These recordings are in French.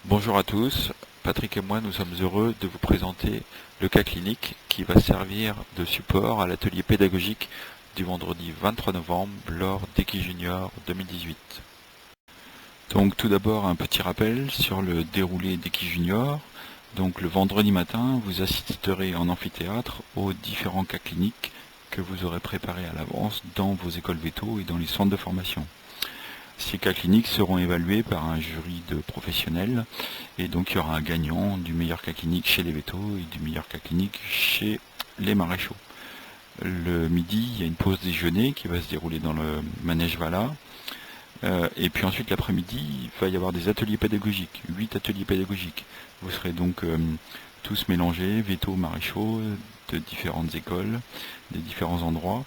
Bonjour à tous, Patrick et moi nous sommes heureux de vous présenter le cas clinique qui va servir de support à l'atelier pédagogique du vendredi 23 novembre lors d'Equi Junior 2018. Donc tout d'abord un petit rappel sur le déroulé d'Equi Junior. Donc le vendredi matin vous assisterez en amphithéâtre aux différents cas cliniques que vous aurez préparés à l'avance dans vos écoles véto et dans les centres de formation. Ces cas cliniques seront évalués par un jury de professionnels et donc il y aura un gagnant du meilleur cas clinique chez les vétos et du meilleur cas clinique chez les maréchaux. Le midi, il y a une pause déjeuner qui va se dérouler dans le manège Vala. Et puis ensuite l'après-midi, il va y avoir des ateliers pédagogiques, 8 ateliers pédagogiques. Vous serez donc tous mélangés, vétos, maréchaux, de différentes écoles, des différents endroits,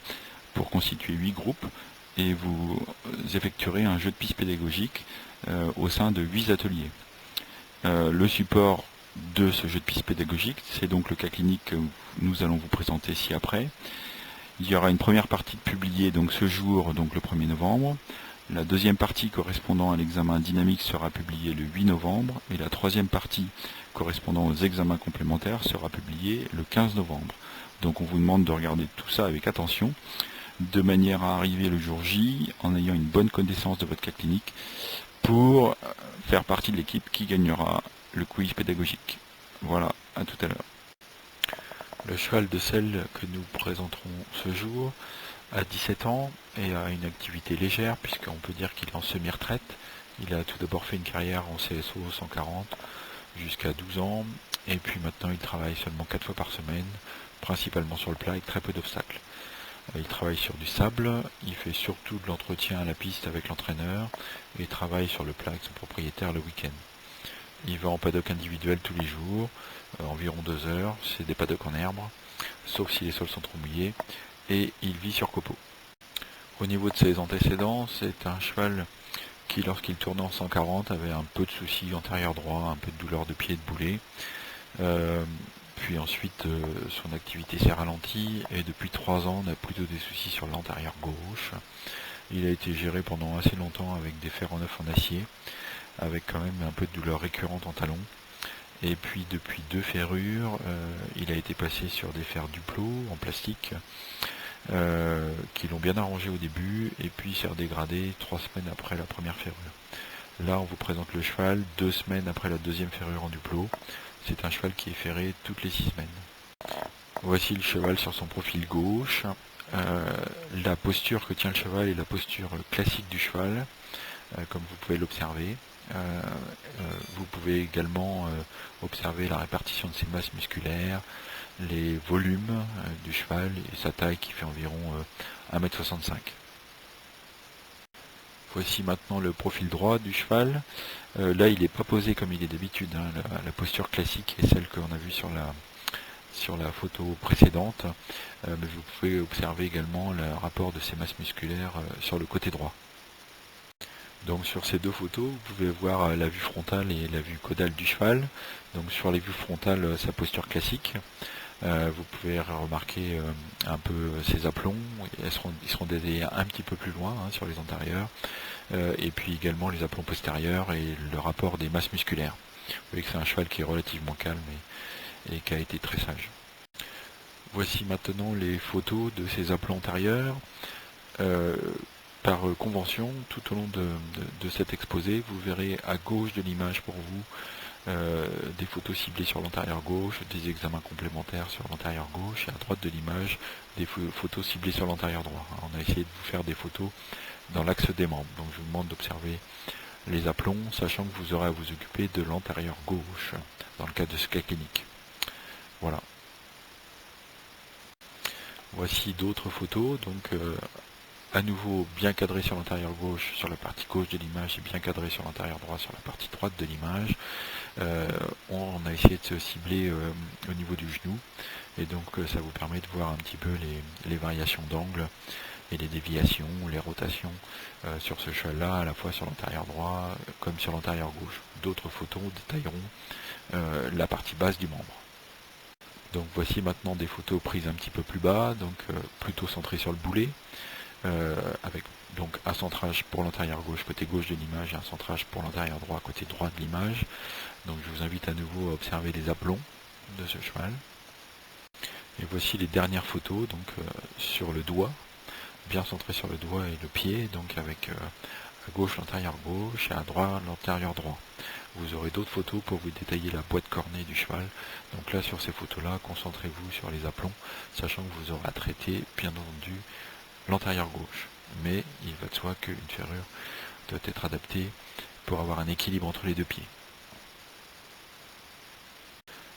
pour constituer 8 groupes. Et vous effectuerez un jeu de piste pédagogique au sein de 8 ateliers. Le support de ce jeu de piste pédagogique, c'est donc le cas clinique que nous allons vous présenter ci-après. Il y aura une première partie publiée donc ce jour, donc le 1er novembre. La deuxième partie correspondant à l'examen dynamique sera publiée le 8 novembre et la troisième partie correspondant aux examens complémentaires sera publiée le 15 novembre. Donc on vous demande de regarder tout ça avec attention, de manière à arriver le jour J en ayant une bonne connaissance de votre cas clinique pour faire partie de l'équipe qui gagnera le quiz pédagogique. Voilà, à tout à l'heure. Le cheval de selle que nous présenterons ce jour a 17 ans et a une activité légère puisqu'on peut dire qu'il est en semi-retraite. Il a tout d'abord fait une carrière en CSO 140 jusqu'à 12 ans et puis maintenant il travaille seulement 4 fois par semaine, principalement sur le plat avec très peu d'obstacles. Il travaille sur du sable, il fait surtout de l'entretien à la piste avec l'entraîneur et travaille sur le plat avec son propriétaire le week-end. Il va en paddock individuel tous les jours, environ 2 heures, c'est des paddocks en herbe, sauf si les sols sont trop mouillés, et il vit sur copeaux. Au niveau de ses antécédents, c'est un cheval qui, lorsqu'il tournait en 140, avait un peu de soucis antérieur droit, un peu de douleur de pied et de boulet. Puis ensuite, son activité s'est ralentie et depuis 3 ans, on a plutôt des soucis sur l'antérieur gauche. Il a été géré pendant assez longtemps avec des fers en neuf en acier, avec quand même un peu de douleur récurrente en talon. Et puis depuis 2 ferrures, il a été passé sur des fers Duplo en plastique, qui l'ont bien arrangé au début, et puis s'est redégradé 3 semaines après la première ferrure. Là, on vous présente le cheval 2 semaines après la deuxième ferrure en Duplo. C'est un cheval qui est ferré toutes les 6 semaines. Voici le cheval sur son profil gauche. La posture que tient le cheval est la posture classique du cheval, comme vous pouvez l'observer. Vous pouvez également observer la répartition de ses masses musculaires, les volumes du cheval et sa taille qui fait environ 1,65 m. Voici maintenant le profil droit du cheval. Là, il n'est pas posé comme il est d'habitude. La posture classique est celle qu'on a vue sur la photo précédente. Mais vous pouvez observer également le rapport de ses masses musculaires sur le côté droit. Donc sur ces 2 photos, vous pouvez voir la vue frontale et la vue caudale du cheval. Donc sur les vues frontales, sa posture classique. Vous pouvez remarquer un peu ses aplombs, ils seront détaillés un petit peu plus loin sur les antérieurs, et puis également les aplombs postérieurs et le rapport des masses musculaires. Vous voyez que c'est un cheval qui est relativement calme et qui a été très sage. Voici maintenant les photos de ses aplombs antérieurs. Par convention, tout au long de cet exposé, vous verrez à gauche de l'image pour vous des photos ciblées sur l'antérieur gauche, des examens complémentaires sur l'antérieur gauche, et à droite de l'image, des photos ciblées sur l'antérieur droit. On a essayé de vous faire des photos dans l'axe des membres. Donc je vous demande d'observer les aplombs, sachant que vous aurez à vous occuper de l'antérieur gauche, dans le cas de ce cas clinique. Voilà. Voici d'autres photos, donc à nouveau bien cadré sur l'antérieur gauche, sur la partie gauche de l'image, et bien cadré sur l'antérieur droit, sur la partie droite de l'image. On a essayé de se cibler au niveau du genou, et donc ça vous permet de voir un petit peu les variations d'angle et les déviations, les rotations sur ce cheval-là, à la fois sur l'antérieur droit comme sur l'antérieur gauche. D'autres photos détailleront la partie basse du membre. Donc voici maintenant des photos prises un petit peu plus bas, donc plutôt centrées sur le boulet, avec donc un centrage pour l'antérieur gauche côté gauche de l'image et un centrage pour l'antérieur droit côté droit de l'image. Donc je vous invite à nouveau à observer les aplombs de ce cheval. Et voici les dernières photos, donc sur le doigt, bien centré sur le doigt et le pied, donc avec à gauche l'antérieur gauche et à droite l'antérieur droit. Vous aurez d'autres photos pour vous détailler la boîte cornée du cheval. Donc là, sur ces photos-là, concentrez-vous sur les aplombs, sachant que vous aurez à traiter, bien entendu, l'antérieur gauche. Mais il va de soi qu'une ferrure doit être adaptée pour avoir un équilibre entre les deux pieds.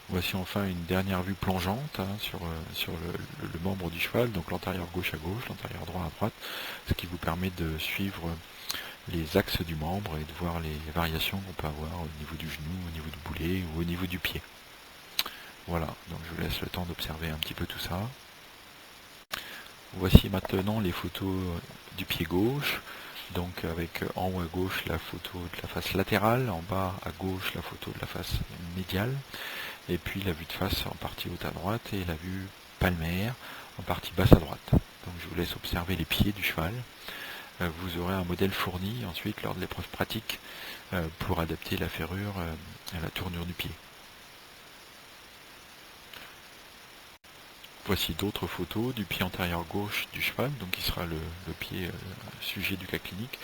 Voici enfin une dernière vue plongeante sur le membre du cheval, donc l'antérieur gauche à gauche, l'antérieur droit à droite, ce qui vous permet de suivre les axes du membre et de voir les variations qu'on peut avoir au niveau du genou, au niveau du boulet ou au niveau du pied. Voilà, donc je vous laisse le temps d'observer un petit peu tout ça. Voici maintenant les photos du pied gauche, donc avec en haut à gauche la photo de la face latérale, en bas à gauche la photo de la face médiale, et puis la vue de face en partie haute à droite et la vue palmaire en partie basse à droite. Donc je vous laisse observer les pieds du cheval. Vous aurez un modèle fourni ensuite lors de l'épreuve pratique pour adapter la ferrure à la tournure du pied. Voici d'autres photos du pied antérieur gauche du cheval, donc qui sera le pied sujet du cas clinique,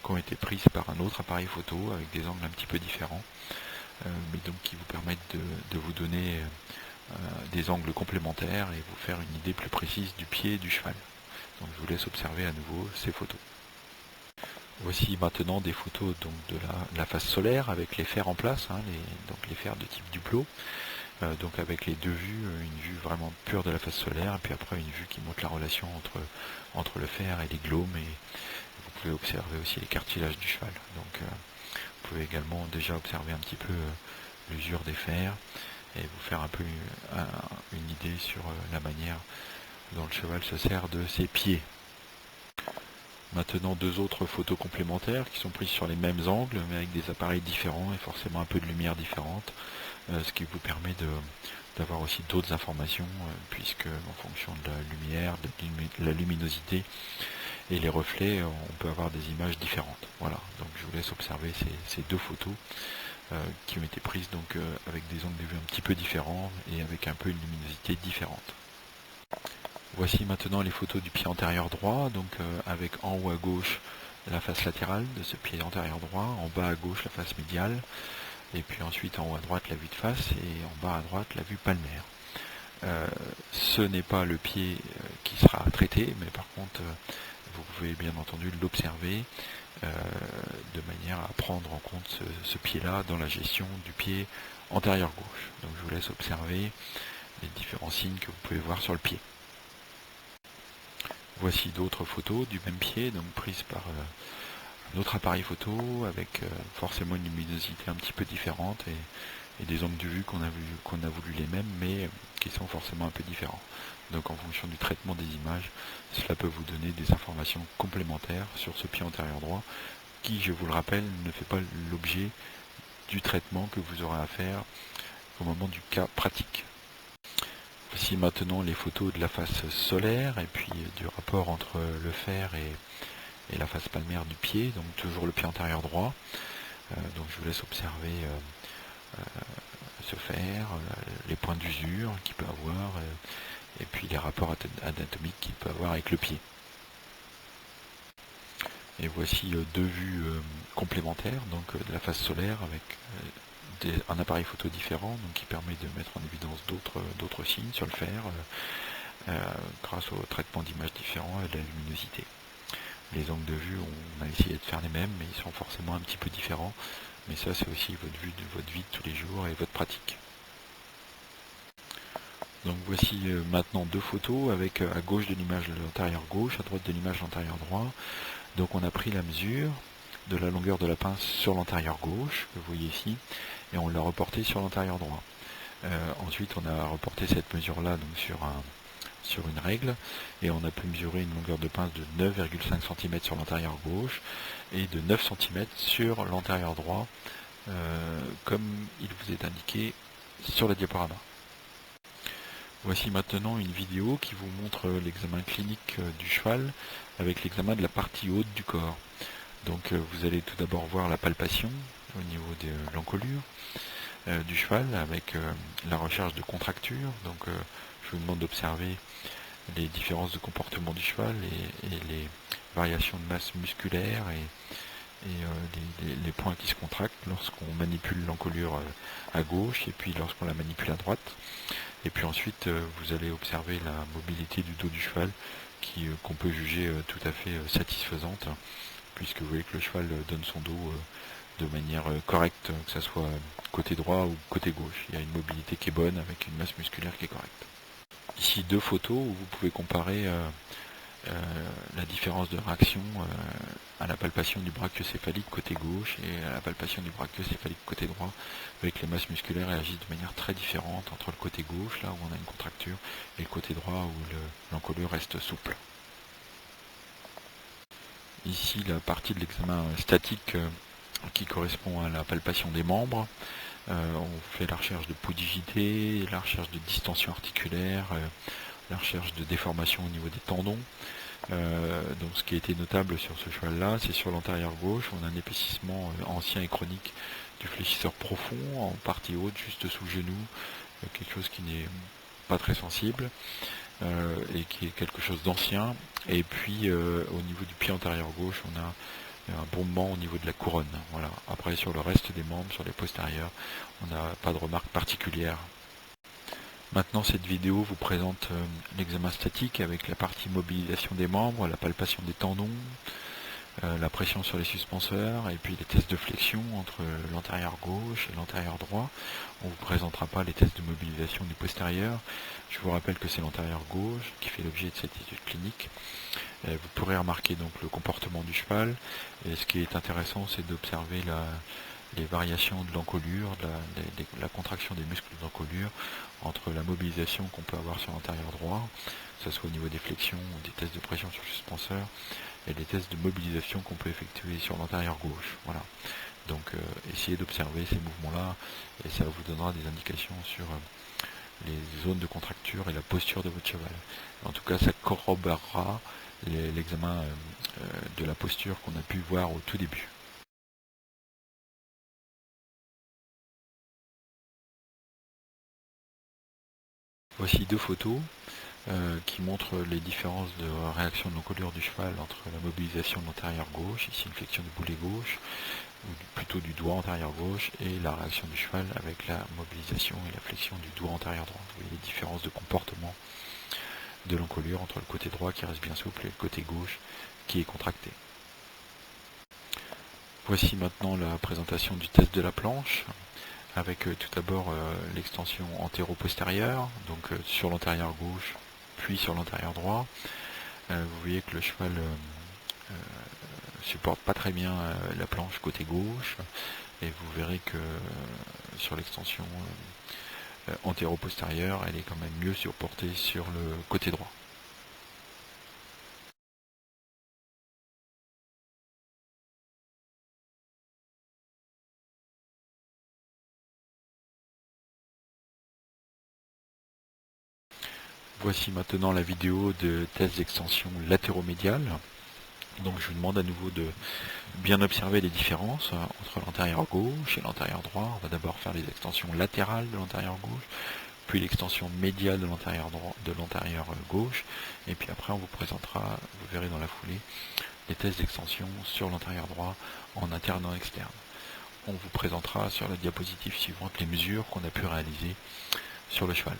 qui ont été prises par un autre appareil photo avec des angles un petit peu différents, mais donc qui vous permettent de vous donner des angles complémentaires et vous faire une idée plus précise du pied du cheval. Donc je vous laisse observer à nouveau ces photos. Voici maintenant des photos donc, de la face solaire avec les fers en place, donc les fers de type Duplo, donc avec les deux vues, une vue vraiment pure de la face solaire, et puis après une vue qui montre la relation entre le fer et les glaumes, et vous pouvez observer aussi les cartilages du cheval. Donc vous pouvez également déjà observer un petit peu l'usure des fers, et vous faire un peu une idée sur la manière dont le cheval se sert de ses pieds. Maintenant deux autres photos complémentaires qui sont prises sur les mêmes angles mais avec des appareils différents et forcément un peu de lumière différente, ce qui vous permet d'avoir aussi d'autres informations puisque en fonction de la lumière, de la luminosité et les reflets, on peut avoir des images différentes. Voilà, donc je vous laisse observer ces deux photos qui ont été prises donc avec des angles de vue un petit peu différents et avec un peu une luminosité différente. Voici maintenant les photos du pied antérieur droit, donc avec en haut à gauche la face latérale de ce pied antérieur droit, en bas à gauche la face médiale, et puis ensuite en haut à droite la vue de face et en bas à droite la vue palmaire. Ce n'est pas le pied qui sera traité, mais par contre vous pouvez bien entendu l'observer de manière à prendre en compte ce pied-là dans la gestion du pied antérieur gauche. Donc je vous laisse observer les différents signes que vous pouvez voir sur le pied. Voici d'autres photos du même pied, donc prises par un autre appareil photo, avec forcément une luminosité un petit peu différente et des angles de vue qu'on a voulu les mêmes, mais qui sont forcément un peu différents. Donc en fonction du traitement des images, cela peut vous donner des informations complémentaires sur ce pied antérieur droit, qui, je vous le rappelle, ne fait pas l'objet du traitement que vous aurez à faire au moment du cas pratique. Voici maintenant les photos de la face solaire et puis du rapport entre le fer et la face palmaire du pied, donc toujours le pied antérieur droit. Donc je vous laisse observer ce fer, les points d'usure qu'il peut avoir et puis les rapports anatomiques qu'il peut avoir avec le pied. Et voici deux vues complémentaires donc de la face solaire avec un appareil photo différent donc qui permet de mettre en évidence d'autres signes sur le fer grâce au traitement d'images différents et de la luminosité. Les angles de vue, on a essayé de faire les mêmes, mais ils sont forcément un petit peu différents. Mais ça, c'est aussi votre vue de votre vie de tous les jours et votre pratique. Donc voici maintenant deux photos avec à gauche de l'image de l'antérieur gauche, à droite de l'image de l'antérieur droit. Donc on a pris la mesure de la longueur de la pince sur l'antérieur gauche, que vous voyez ici, et on l'a reporté sur l'antérieur droit. Ensuite on a reporté cette mesure-là donc sur une règle, et on a pu mesurer une longueur de pince de 9,5 cm sur l'antérieur gauche et de 9 cm sur l'antérieur droit, comme il vous est indiqué sur le diaporama. Voici maintenant une vidéo qui vous montre l'examen clinique du cheval avec l'examen de la partie haute du corps. Donc vous allez tout d'abord voir la palpation au niveau de l'encolure. du cheval avec la recherche de contracture. Donc je vous demande d'observer les différences de comportement du cheval et les variations de masse musculaire et les points qui se contractent lorsqu'on manipule l'encolure à gauche et puis lorsqu'on la manipule à droite. Et puis ensuite vous allez observer la mobilité du dos du cheval qu'on peut juger tout à fait satisfaisante, puisque vous voyez que le cheval donne son dos de manière correcte, que ce soit côté droit ou côté gauche. Il y a une mobilité qui est bonne avec une masse musculaire qui est correcte. Ici deux photos où vous pouvez comparer la différence de réaction à la palpation du brachiocéphalique côté gauche et à la palpation du brachiocéphalique côté droit, avec les masses musculaires réagissent de manière très différente entre le côté gauche, là où on a une contracture, et le côté droit où l'encolure reste souple. Ici la partie de l'examen statique qui correspond à la palpation des membres. On fait la recherche de podigité, la recherche de distension articulaire, la recherche de déformation au niveau des tendons. Donc ce qui a été notable sur ce cheval-là, c'est sur l'antérieur gauche, on a un épaississement ancien et chronique du fléchisseur profond, en partie haute, juste sous le genou, quelque chose qui n'est pas très sensible, et qui est quelque chose d'ancien. Et puis au niveau du pied antérieur gauche, on a un bombement au niveau de la couronne. Voilà. Après sur le reste des membres, sur les postérieurs, on n'a pas de remarques particulières. Maintenant, cette vidéo vous présente l'examen statique avec la partie mobilisation des membres, la palpation des tendons, la pression sur les suspenseurs et puis les tests de flexion entre l'antérieur gauche et l'antérieur droit. On ne vous présentera pas les tests de mobilisation du postérieur. Je vous rappelle que c'est l'antérieur gauche qui fait l'objet de cette étude clinique. Vous pourrez remarquer donc le comportement du cheval. Et ce qui est intéressant, c'est d'observer les variations de l'encolure, la contraction des muscles de l'encolure entre la mobilisation qu'on peut avoir sur l'antérieur droit, que ce soit au niveau des flexions ou des tests de pression sur le suspenseur, et les tests de mobilisation qu'on peut effectuer sur l'antérieur gauche. Voilà. Donc essayez d'observer ces mouvements-là et ça vous donnera des indications sur les zones de contracture et la posture de votre cheval. En tout cas, ça corroborera l'examen de la posture qu'on a pu voir au tout début. Voici deux photos qui montrent les différences de réaction de l'encolure du cheval entre la mobilisation de l'antérieur gauche, ici une flexion du boulet gauche, ou plutôt du doigt antérieur gauche, et la réaction du cheval avec la mobilisation et la flexion du doigt antérieur droit. Vous voyez les différences de comportement de l'encolure entre le côté droit qui reste bien souple et le côté gauche qui est contracté. Voici maintenant la présentation du test de la planche, avec tout d'abord l'extension antéro-postérieure, donc sur l'antérieur gauche, puis sur l'antérieur droit. Vous voyez que le cheval supporte pas très bien la planche côté gauche, et vous verrez que sur l'extension antéro-postérieure, elle est quand même mieux supportée sur le côté droit. Voici maintenant la vidéo de test d'extension latéromédiale. Donc je vous demande à nouveau de bien observer les différences entre l'antérieur gauche et l'antérieur droit. On va d'abord faire les extensions latérales de l'antérieur gauche, puis l'extension médiale de l'antérieur gauche, et puis après on vous présentera, vous verrez dans la foulée, les tests d'extension sur l'antérieur droit en interne et en externe. On vous présentera sur la diapositive suivante les mesures qu'on a pu réaliser sur le cheval.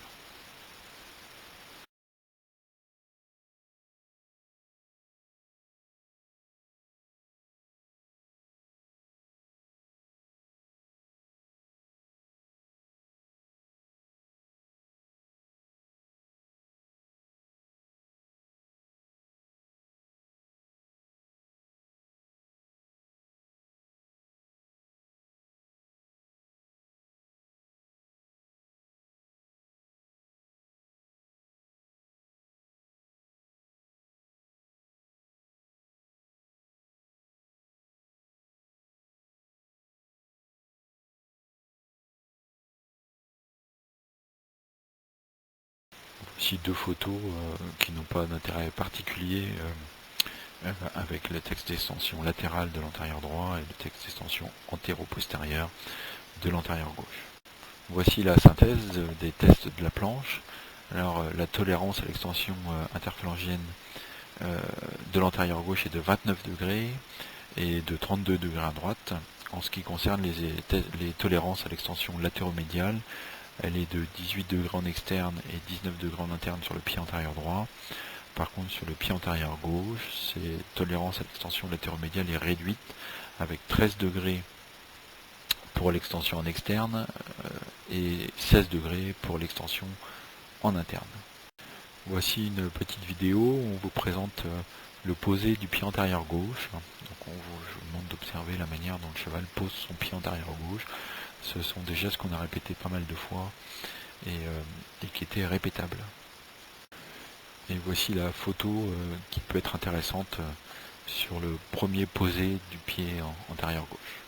Ici deux photos qui n'ont pas d'intérêt particulier avec le texte d'extension latérale de l'antérieur droit et le texte d'extension antéro-postérieure de l'antérieur gauche. Voici la synthèse des tests de la planche. Alors la tolérance à l'extension interphalangienne de l'antérieur gauche est de 29 degrés et de 32 degrés à droite. En ce qui concerne les tolérances à l'extension latéromédiale, elle est de 18 degrés en externe et 19 degrés en interne sur le pied antérieur droit. Par contre, sur le pied antérieur gauche, cette tolérance à l'extension latéromédiale est réduite avec 13 degrés pour l'extension en externe et 16 degrés pour l'extension en interne. Voici une petite vidéo où on vous présente le posé du pied antérieur gauche. Donc je vous demande d'observer la manière dont le cheval pose son pied antérieur gauche. Ce sont des gestes qu'on a répétés pas mal de fois et qui étaient répétables. Et voici la photo qui peut être intéressante sur le premier posé du pied antérieur gauche.